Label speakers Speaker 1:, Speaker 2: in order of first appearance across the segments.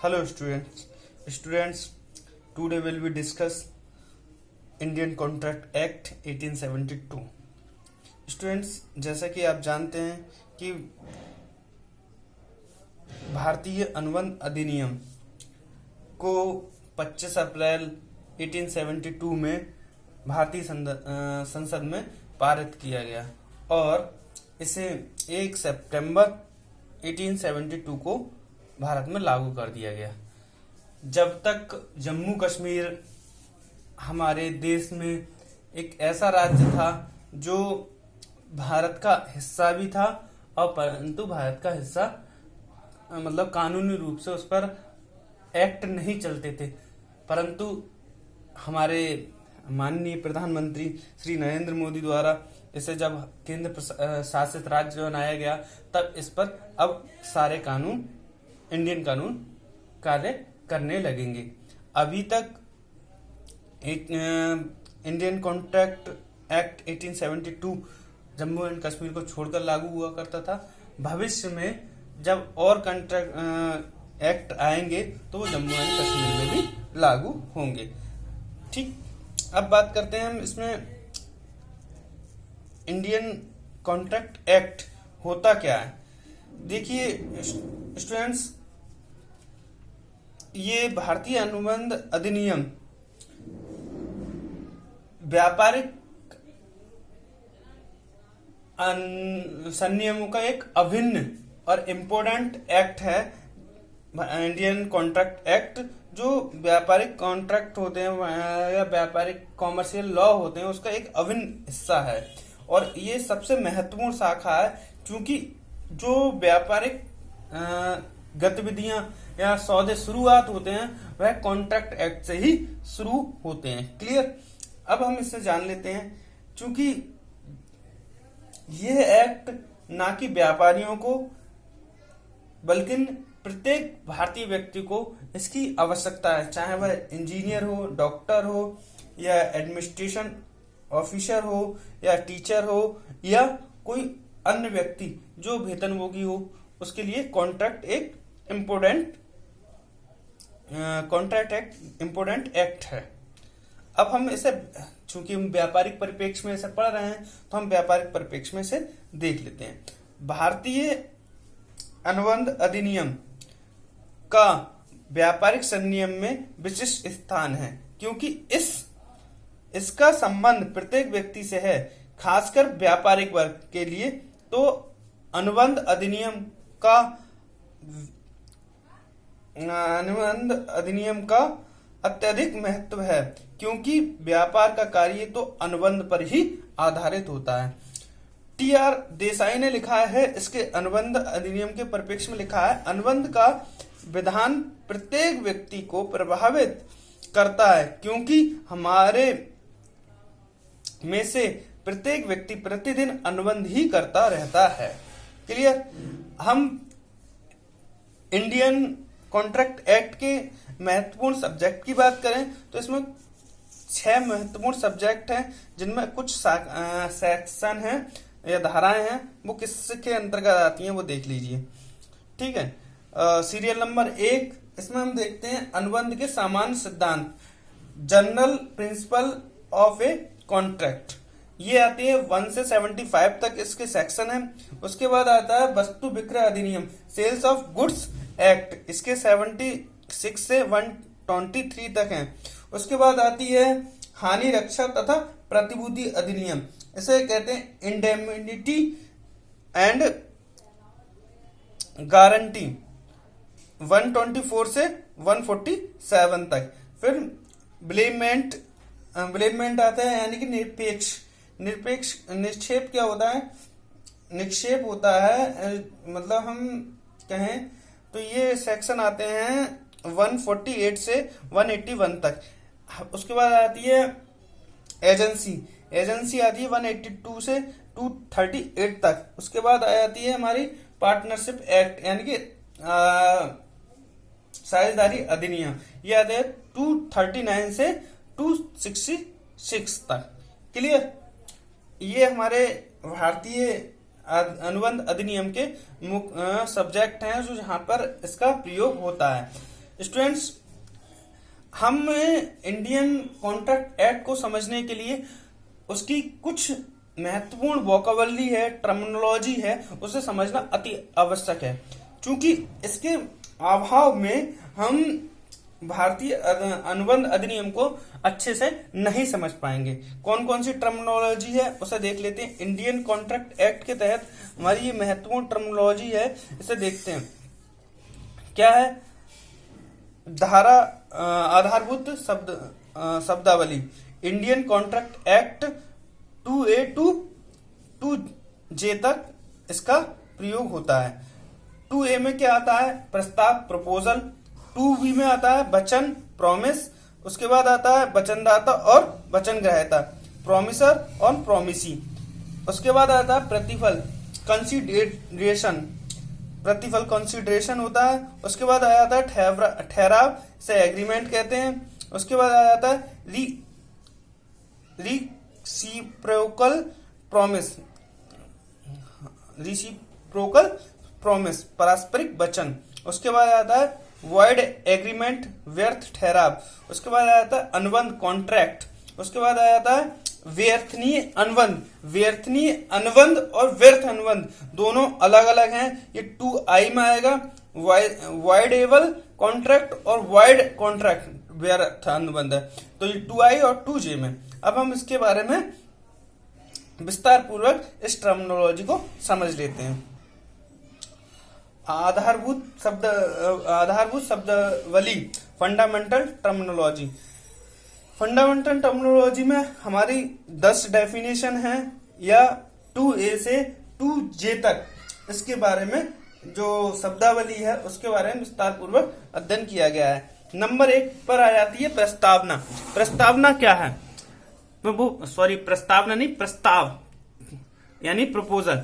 Speaker 1: Hello students. Today will we discuss Indian Contract Act 1872. Students, जैसा कि आप जानते हैं कि भारतीय अनुबंध अधिनियम को 25 अप्रैल 1872 में भारतीय संसद में पारित किया गया और इसे 1 सितंबर 1872 को भारत में लागू कर दिया गया। जब तक जम्मू कश्मीर हमारे देश में एक ऐसा राज्य था जो भारत का हिस्सा भी था और परंतु भारत का हिस्सा मतलब कानूनी रूप से उस पर एक्ट नहीं चलते थे, परंतु हमारे माननीय प्रधानमंत्री श्री नरेंद्र मोदी द्वारा इसे जब केंद्र शासित राज्य बनाया गया तब इस पर अब सारे कानून इंडियन कानून कार्य करने लगेंगे। अभी तक Indian contract act 1872 Jammu and Kashmir को छोड़कर लागू हुआ करता था। भविष्य में जब और कॉन्ट्रैक्ट एक्ट आएंगे तो वो जम्मू एंड कश्मीर में भी लागू होंगे। ठीक, अब बात करते हैं हम इसमें इंडियन कॉन्ट्रैक्ट एक्ट होता क्या है। देखिए स्टूडेंट्स, ये भारतीय अनुबंध अधिनियम व्यापारिक संनियमों का एक अभिन्न और इम्पोर्टेंट एक्ट है। इंडियन कॉन्ट्रैक्ट एक्ट जो व्यापारिक कॉन्ट्रैक्ट होते हैं या व्यापारिक कॉमर्शियल लॉ होते हैं उसका एक अभिन्न हिस्सा है और ये सबसे महत्वपूर्ण शाखा है, क्योंकि जो व्यापारिक गतिविधियां या सौदे शुरुआत होते हैं वह कॉन्ट्रैक्ट एक्ट से ही शुरू होते हैं। क्लियर। अब हम इससे जान लेते हैं, क्योंकि यह एक्ट ना कि व्यापारियों को बल्कि प्रत्येक भारतीय व्यक्ति को इसकी आवश्यकता है, चाहे वह इंजीनियर हो, डॉक्टर हो या एडमिनिस्ट्रेशन ऑफिसर हो या टीचर हो या कोई अन्य व्यक्ति जो वेतनभोगी हो, उसके लिए कॉन्ट्रैक्ट इम्पोर्टेंट एक्ट है। अब हम इसे, चूंकि हम व्यापारिक परिप्रेक्ष्य में इसे पढ़ रहे हैं तो हम व्यापारिक परिप्रेक्ष्य में इसे देख लेते हैं। भारतीय अनुबंध अधिनियम का व्यापारिक संनियम में विशिष्ट स्थान है, क्योंकि इसका संबंध प्रत्येक व्यक्ति से है, खासकर व्यापारिक वर्ग के लिए। तो अनुबंध अधिनियम का अत्यधिक महत्व है, क्योंकि व्यापार का कार्य तो अनुबंध पर ही आधारित होता है। टी.आर. देसाई ने लिखा है, इसके अनुबंध अधिनियम के परिप्रेक्ष्य में लिखा है, अनुबंध का विधान प्रत्येक व्यक्ति को प्रभावित करता है, क्योंकि हमारे में से प्रत्येक व्यक्ति प्रतिदिन अनुबंध ही करता रहता है। क्लियर। हम इंडियन कॉन्ट्रैक्ट एक्ट के महत्वपूर्ण सब्जेक्ट की बात करें तो इसमें 6 महत्वपूर्ण सब्जेक्ट हैं, जिनमें कुछ सेक्शन हैं या धाराएं हैं, वो किसके अंतर्गत आती हैं वो देख लीजिए। ठीक है। सीरियल नंबर 1, इसमें हम देखते हैं अनुबंध के सामान्य सिद्धांत, general principle of a contract. ये आती है 1 से 75 तक इसके सेक्शन है। उसके बाद आता है वस्तु विक्रय अधिनियम, सेल्स ऑफ गुड्स एक्ट, इसके 76 से 123 तक है। उसके बाद आती है हानि रक्षा तथा प्रतिभूति अधिनियम, इसे कहते हैं इंडेमनिटी एंड गारंटी, 124 से 147 तक। फिर ब्लेमेंट आता है, यानी कि निरपेक्ष निक्षेप क्या होता है, निक्षेप होता है, मतलब हम कहें तो ये सेक्शन आते हैं 148 से 181 तक। उसके बाद आती है एजेंसी आती है 182 से 238 तक। उसके बाद आ जाती है हमारी पार्टनरशिप एक्ट, यानी कि साझेदारी अधिनियम, ये आते हैं 239 से 266 तक। क्लियर। ये हमारे भारतीय अनुबंध अधिनियम के सब्जेक्ट हैं जो जहां पर इसका प्रयोग होता है। स्टूडेंट्स, हम इंडियन कॉन्ट्रैक्ट एक्ट को समझने के लिए उसकी कुछ महत्वपूर्ण वोकैबुलरी है, टर्मिनोलॉजी है, उसे समझना अति आवश्यक है, क्योंकि इसके अभाव में हम भारतीय अनुबंध अधिनियम को अच्छे से नहीं समझ पाएंगे। कौन कौन सी टर्मिनोलॉजी है उसे देख लेते हैं। इंडियन कॉन्ट्रैक्ट एक्ट के तहत हमारी ये महत्वपूर्ण टर्मिनोलॉजी है, इसे देखते हैं। क्या है? धारा आधारभूत शब्दावली। Indian contract act 2A to 2J तक इसका प्रयोग होता है। 2A में क्या आता है? प्रस्ताव, प्रपोजल। 2B में आता है वचन, प्रॉमिस। उसके बाद आता है वचनदाता और वचन ग्रहता, प्रॉमिसर और प्रॉमिसी। उसके बाद आता है प्रतिफल, कंसीडरेशन। प्रतिफल कंसीडरेशन होता है। उसके बाद आ जाता है ठहराव, से एग्रीमेंट कहते हैं। उसके बाद आ जाता है रिसिप्रोकल प्रॉमिस, रिसिप्रोकल प्रॉमिस, पारस्परिक वचन। उसके बाद आता है वॉइड एग्रीमेंट, व्यर्थ ठहराव। उसके बाद आ जाता है अनुबंध, कॉन्ट्रैक्ट। उसके बाद आ जाता है व्यर्थनीय अनुबंध। व्यर्थनीय अनुबंध और व्यर्थ अनुबंध दोनों अलग अलग हैं, ये 2I में आएगा। वॉइडेबल कॉन्ट्रैक्ट और वॉइड कॉन्ट्रैक्ट व्यर्थ अनुबंध है, तो ये 2I और 2J में। अब हम इसके बारे में विस्तार पूर्वक इस टर्मिनोलॉजी को समझ लेते हैं। आधारभूत शब्दावली, फंडामेंटल टर्मिनोलॉजी। फंडामेंटल टर्मिनोलॉजी में हमारी 10 डेफिनेशन है, या 2A से 2J तक इसके बारे में जो शब्दावली है उसके बारे में विस्तार पूर्वक अध्ययन किया गया है। नंबर 1 पर आ जाती है प्रस्तावना। प्रस्तावना क्या है? प्रस्तावना नहीं, प्रस्ताव यानी प्रपोजल।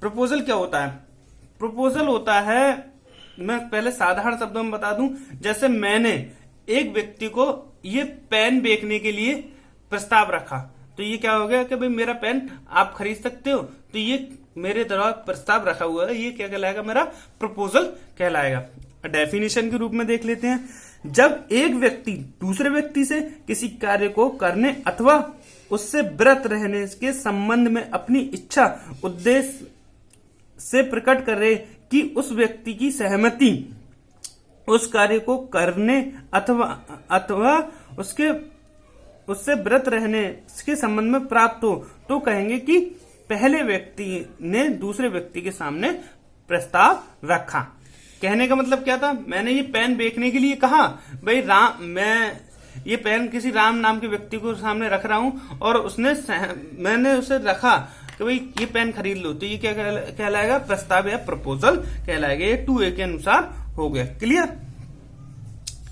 Speaker 1: प्रपोजल क्या होता है? प्रपोजल होता है, मैं पहले साधारण शब्दों में बता दूं, जैसे मैंने एक व्यक्ति को ये पेन बेचने के लिए प्रस्ताव रखा, तो ये क्या हो गया कि भाई मेरा पेन आप खरीद सकते हो, तो ये मेरे द्वारा प्रस्ताव रखा हुआ है, ये क्या कहलाएगा? मेरा प्रपोजल कहलाएगा। डेफिनेशन के रूप में देख लेते हैं। जब एक व्यक्ति दूसरे व्यक्ति से किसी कार्य को करने अथवा उससे विरत रहने के संबंध में अपनी इच्छा उद्देश्य से प्रकट करे कि उस व्यक्ति की सहमति उस कार्य को करने अथवा उससे विरत रहने के संबंध में प्राप्त हो, तो कहेंगे कि पहले व्यक्ति ने दूसरे व्यक्ति के सामने प्रस्ताव रखा। कहने का मतलब क्या था? मैंने ये पेन बेचने के लिए कहा, भाई मैं ये पेन किसी राम नाम के व्यक्ति को सामने रख रहा हूं, और मैंने उसे रखा कि भाई ये पेन खरीद लो, तो ये क्या कहलाएगा? प्रस्ताव या प्रपोजल कहलाएगा। ये 2A के अनुसार हो गया। क्लियर?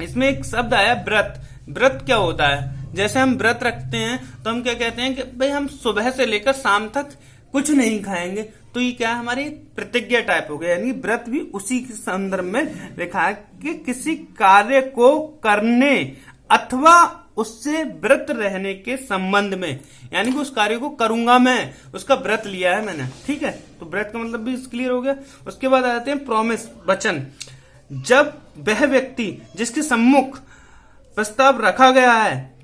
Speaker 1: इसमें एक शब्द आया व्रत। व्रत क्या होता है? जैसे हम व्रत रखते हैं तो हम क्या कहते हैं कि भाई हम सुबह से लेकर शाम तक कुछ नहीं खाएंगे, तो ये क्या हमारी प्रतिज्ञा टाइप हो गया। यानी व्रत भी उसी के संदर्भ में लिखा है कि किसी कार्य को करने अथवा उससे व्रत रहने के संबंध में, यानी कि उस कार्य को करूंगा मैं, उसका व्रत लिया है मैंने। ठीक है, तो व्रत का मतलब भी क्लियर हो गया। उसके बाद आ जाते हैं प्रॉमिस, वचन। जब वह व्यक्ति जिसके सम्मुख प्रस्ताव रखा गया है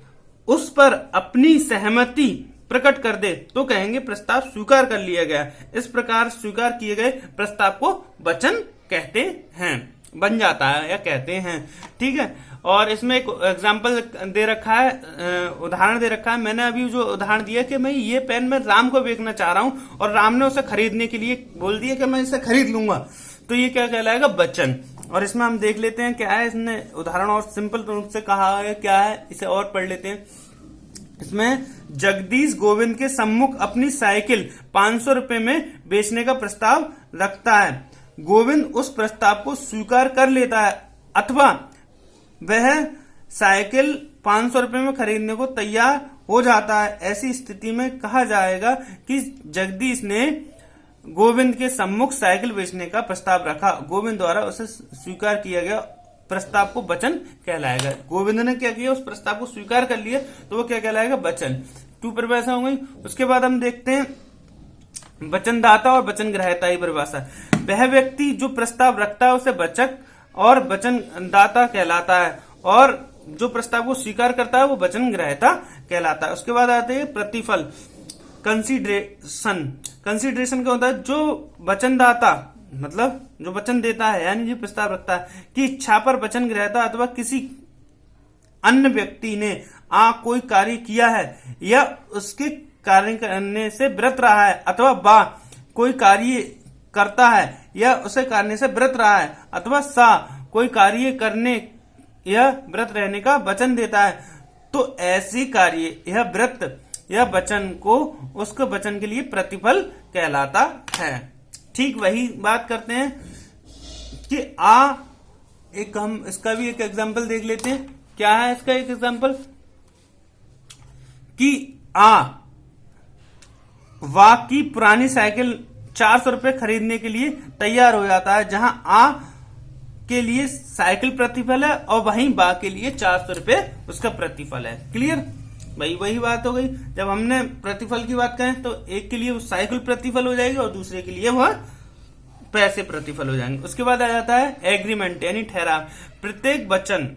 Speaker 1: उस पर अपनी सहमति प्रकट कर दे, तो कहेंगे प्रस्ताव स्वीकार कर लिया गया। इस प्रकार स्वीकार किए गए प्रस्ताव को वचन कहते हैं, बन जाता है या कहते हैं। ठीक है, और इसमें एक एग्जाम्पल दे रखा है, उदाहरण दे रखा है। मैंने अभी जो उदाहरण दिया कि मैं ये पेन मैं राम को बेचना चाह रहा हूं और राम ने उसे खरीदने के लिए बोल दिया कि मैं इसे खरीद लूंगा, तो ये क्या कहलाएगा? वचन। और इसमें हम देख लेते हैं क्या है, इसने उदाहरण और सिंपल रूप से कहा है क्या है, इसे और पढ़ लेते हैं। इसमें जगदीश गोविंद के सम्मुख अपनी साइकिल 500 रुपए में बेचने का प्रस्ताव रखता है। गोविंद उस प्रस्ताव को स्वीकार कर लेता है अथवा वह साइकिल 500 रुपए में खरीदने को तैयार हो जाता है। ऐसी स्थिति में कहा जाएगा कि जगदीश ने गोविंद के सम्मुख साइकिल बेचने का प्रस्ताव रखा, गोविंद द्वारा उसे स्वीकार किया गया प्रस्ताव को वचन कहलाएगा। गोविंद ने क्या किया? उस प्रस्ताव को स्वीकार कर लिया, तो वो क्या कहलाएगा? वचन। 2 परिभाषा हो गई। उसके बाद हम देखते हैं वचनदाता और वचन ग्रहता की परिभाषा। वह व्यक्ति जो प्रस्ताव रखता है उसे वचक और वचनदाता कहलाता है, और जो प्रस्ताव को स्वीकार करता है वो वचन ग्रहता कहलाता है। उसके बाद आते हैं प्रतिफल, कंसीडरेशन। कंसीडरेशन क्या होता है? जो वचनदाता मतलब जो वचन देता है यानी जो प्रस्ताव रखता है कि इच्छा पर वचन ग्रहता अथवा किसी अन्य व्यक्ति ने कोई कार्य किया है या उसके कार्य करने से विरत रहा है, अथवा बा कोई कार्य करता है या उसे करने से विरत रहा है, अथवा सा कोई कार्य करने या व्रत रहने का वचन देता है, तो ऐसी कार्य यह व्रत या वचन को उसके वचन के लिए प्रतिफल कहलाता है। ठीक वही बात करते हैं कि एक हम इसका भी एक एग्जांपल देख लेते हैं। क्या है इसका एक एग्जांपल? कि वा की पुरानी साइकिल 400 रुपए खरीदने के लिए तैयार हो जाता है, जहां के लिए साइकिल प्रतिफल है और वहीं बा के लिए 400 रुपए उसका प्रतिफल है। क्लियर? वही बात हो गई। जब हमने प्रतिफल की बात करें तो एक के लिए वो साइकिल प्रतिफल हो जाएगी और दूसरे के लिए वह पैसे प्रतिफल हो जाएंगे। उसके बाद आ जाता है एग्रीमेंट यानी ठहराव। प्रत्येक वचन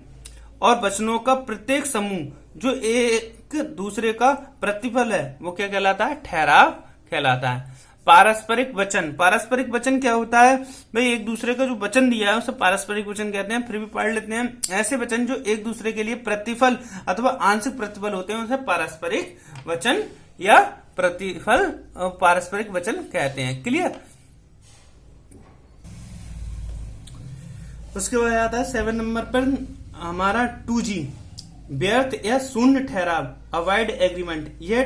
Speaker 1: और वचनों का प्रत्येक समूह जो एक दूसरे का प्रतिफल है वो क्या कहलाता है? ठहराव कहलाता है। पारस्परिक वचन, पारस्परिक वचन क्या होता है भाई? एक दूसरे का जो वचन दिया है उसे पारस्परिक वचन कहते हैं। फिर भी पढ़ लेते हैं। ऐसे वचन जो एक दूसरे के लिए प्रतिफल अथवा आंशिक प्रतिफल होते हैं उसे पारस्परिक वचन या प्रतिफल पारस्परिक वचन कहते हैं। क्लियर? उसके बाद आता है 7 नंबर पर हमारा 2G, व्यर्थ या शून्य ठहराव, अवॉइड एग्रीमेंट। यह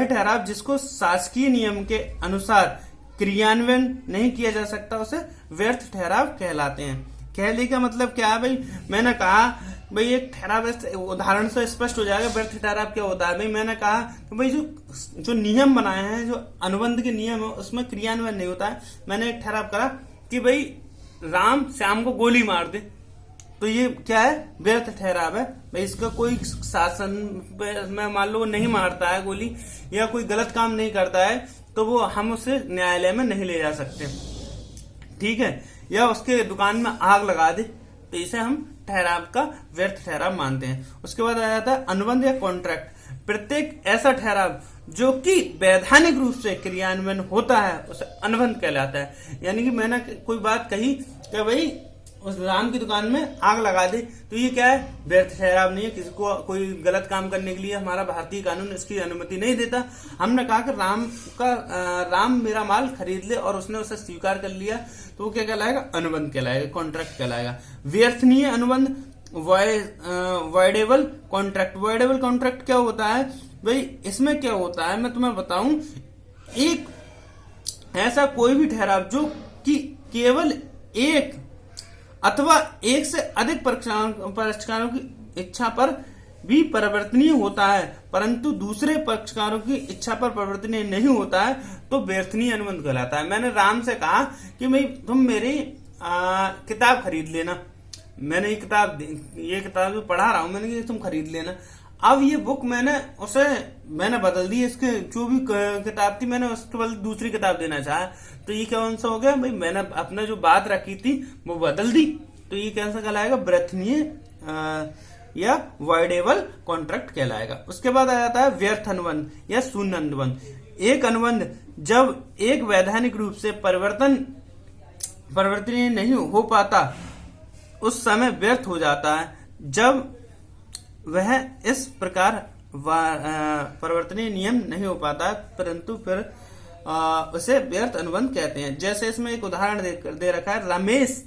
Speaker 1: ठहराव जिसको शासकीय नियम के अनुसार क्रियान्वयन नहीं किया जा सकता उसे व्यर्थ ठहराव कहलाते हैं। कहने का मतलब क्या है भाई? मैंने कहा भाई एक ठहराव, उदाहरण से स्पष्ट हो जाएगा व्यर्थ ठहराव क्या होता है। भाई मैंने कहा कि भाई जो नियम बनाए हैं, जो अनुबंध के नियम है उसमें क्रियान्वयन नहीं होता है। मैंने एक ठहराव करा कि भाई राम श्याम को गोली मार दे, तो ये क्या है? व्यर्थ ठहराव है। भाई इसका कोई शासन में मान लो नहीं मारता है गोली या कोई गलत काम नहीं करता है तो वो हम उसे न्यायालय में नहीं ले जा सकते, ठीक है? या उसके दुकान में आग लगा दे तो इसे हम ठहराव का व्यर्थ ठहराव मानते हैं। उसके बाद आ जाता है अनुबंध या कॉन्ट्रैक्ट। प्रत्येक ऐसा ठहराव जो कि वैधानिक रूप से क्रियान्वयन होता है उसे अनुबंध कहलाता है। यानी कि मैंने कोई बात कही कि भाई उस राम की दुकान में आग लगा दे, तो ये क्या है? व्यर्थ ठहराव नहीं है। किसी को कोई गलत काम करने के लिए हमारा भारतीय कानून इसकी अनुमति नहीं देता। हमने कहा कि राम मेरा माल खरीद ले और उसने उसे स्वीकार कर लिया, तो वो क्या कहलाएगा? अनुबंध कहलाएगा, कॉन्ट्रैक्ट कहलाएगा। व्यर्थनीय अनुबंध, वॉइडेबल कॉन्ट्रैक्ट। वॉइडेबल कॉन्ट्रैक्ट क्या होता है भाई? इसमें क्या होता है मैं तुम्हें बताऊं। एक ऐसा कोई भी ठहराव जो कि केवल एक अथवा एक से अधिक पक्षकारों की इच्छा पर भी परिवर्तनीय होता है, परंतु दूसरे पक्षकारों की इच्छा पर परिवर्तनीय नहीं होता है, तो व्यर्थनीय अनुबंध कहलाता है। मैंने राम से कहा कि भाई तुम मेरी किताब खरीद लेना। मैंने ये किताब जो पढ़ा रहा हूं मैंने कि तुम खरीद लेना। अब ये बुक मैंने बदल दी, इसके जो भी किताब थी मैंने उसके बदले दूसरी किताब देना चाहा, तो ये कौन सा हो गया भाई? मैंने अपना जो बात रखी थी वो बदल दी, तो ये कैसा कहलाएगा? व्यर्थनीय या वॉइडेबल कॉन्ट्रैक्ट कहलाएगा। उसके बाद आ जाता है व्यर्थ अनुबंध या शून्य अनुबंध। एक अनुबंध जब एक वैधानिक रूप से परिवर्तनीय नहीं हो पाता उस समय व्यर्थ हो जाता है। जब वह इस प्रकार परिवर्तनीय नियम नहीं हो पाता परंतु फिर उसे व्यर्थ अनुबंध कहते हैं। जैसे इसमें एक उदाहरण दे रखा है, रमेश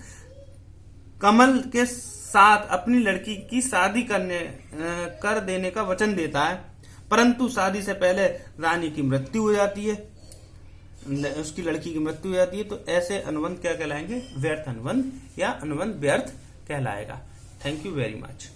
Speaker 1: कमल के साथ अपनी लड़की की शादी कर देने का वचन देता है, परंतु शादी से पहले रानी की मृत्यु हो जाती है, उसकी लड़की की मृत्यु हो जाती है, तो ऐसे अनुबंध क्या कहलाएंगे? व्यर्थ अनुबंध या अनुबंध व्यर्थ कहलाएगा। Thank you very much.